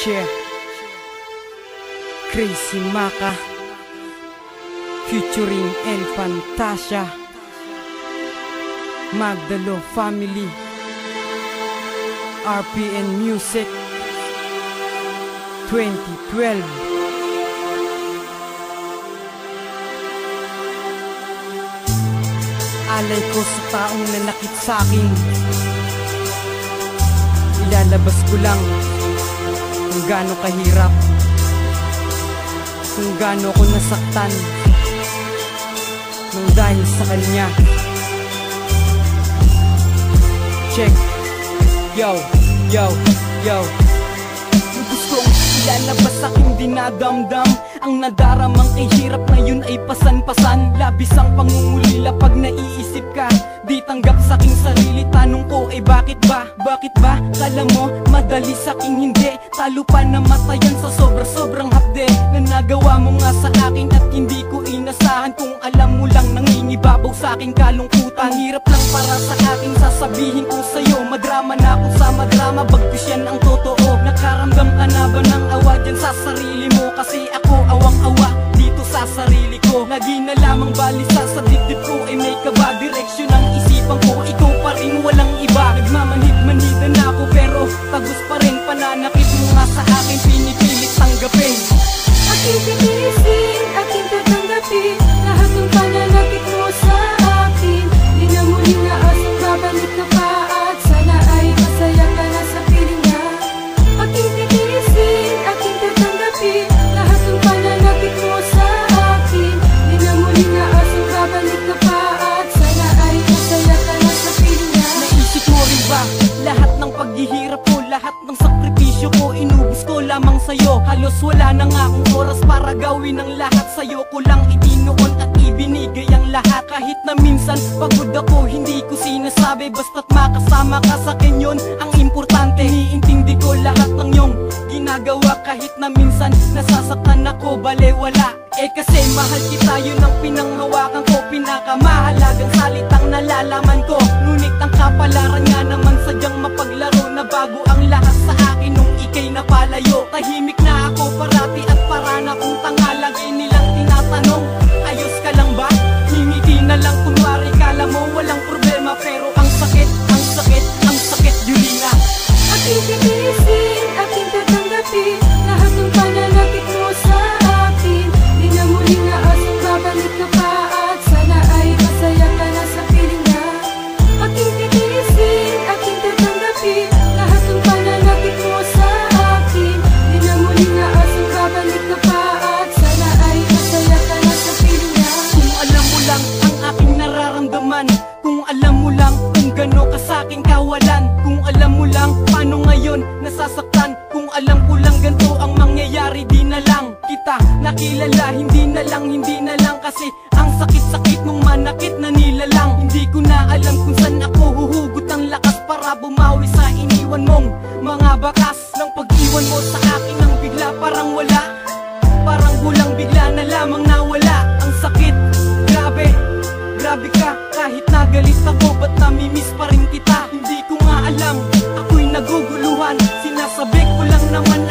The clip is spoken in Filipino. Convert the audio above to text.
Yeah. Crazy Maka featuring El Fantasia, Magdalo Family, RPN Music 2012. Alay ko sa taong nanakit sa'kin, ilalabas ko lang kung gaano kahirap, kung gaano ko nasaktan nang dahil sa kanya. Check. Yo, yo, yo. Gusto kong ilalabas aking dinadamdam, ang nadaramang kahirap ngayon ay pasan-pasan. Labis ang pangungulila pag naiisip ka, di tanggap sa'king sarili. Tanong ko ay bakit ba? Bakit ba? Kala mo madali sa'king hindi. Talo pa namatayan sa sobrang hapde na nagawa mo nga sa akin at hindi ko inasahan. Kung alam mo lang nangingibabaw sa'king kalungkutan. Hirap lang para sa akin sasabihin ko sa'yo, madrama na ako sa madrama, bagkus yan ang totoo. Nakaramdam ka na ba ng awa dyan sa sarili mo? Kasi ako awang-awa dito sa sarili ko. Lagi na lamang balisa sa dibdib ko ay may kaba. Direksyon ang isipan ko, ikaw pa rin walang iba. Nagmamanhid-manhidan na ako pero tagus pa rin. Pananakit mo nga sa akin, pinipilit tanggapin. Aking titiisin, aking tatanggapin lahat ng pananakit mo sa akin. Di na muli na asong babalik ka pa at sana ay masaya ka na sa piling niya. Aking titiisin, aking tatanggapin lahat ng pananakit mo sa akin. Di na muli na asong babalik ka pa at sana ay masaya ka na sa piling niya. Naisip mo rin ba lahat ng paghihirap ko, lahat ng sakripisyo ko, inubos ko lamang sa'yo. Halos wala na nga akong oras para gawin ang lahat. Sa'yo ko lang itinoon at ibinigay ang lahat. Kahit na minsan pagod ako, hindi ko sinasabi, basta't makasama ka sa'kin yun ang importante. Iniintindi ko lahat ng iyong ginagawa, kahit na minsan nasasaktan ako, balewala. Kasi mahal kita, yun ang pinanghawakan ko. Pinakamahalagang salitang nalalaman ko. Ngunit ang kapalaran nga naman sadyang mapaglaro, na bago ang lahat sa akin nung ika'y napalayo. Tahimik na ako parati at para na kung tanga. Lagi nilang tinatanong, ayos ka lang ba? Hingiti na lang kunwari kala mo walang problema. Pero ang sakit, ang sakit, ang sakit, Yulina. Aking titiisin, aking tatanggapin lahat ng pananakit mo sa akin. Di na muli na asong babalik ka pa at sana ay masaya ka na sa piling niya. Aking titiisin, aking tatanggapin lahat ng pananakit mo sa akin. Di na muli na asong babalik ka pa at sana ay masaya ka na sa piling niya. Kung alam mo lang ang aking nararamdaman, kung alam mo lang kung gano ka sa'king kawalan, kung alam mo lang paano ngayon nasasaktan, kung alam ko lang ganito ang mangyayari, di na lang kita nakilala. Hindi na lang kasi ang sakit-sakit nung manakit na nilalang. Hindi ko na alam kung saan ako huhugot ng lakas para bumawi sa iniwan mong mga bakas. Nang pag-iwan mo sa akin ng bigla, parang wala, parang bulang bigla na lamang nawala. Ang sakit, grabe, grabe ka. Kahit nagalit ako, ba't namimiss pa rin kita? Hindi ko nga alam, ako'y naguguluhan. Sinasabi ko lang naman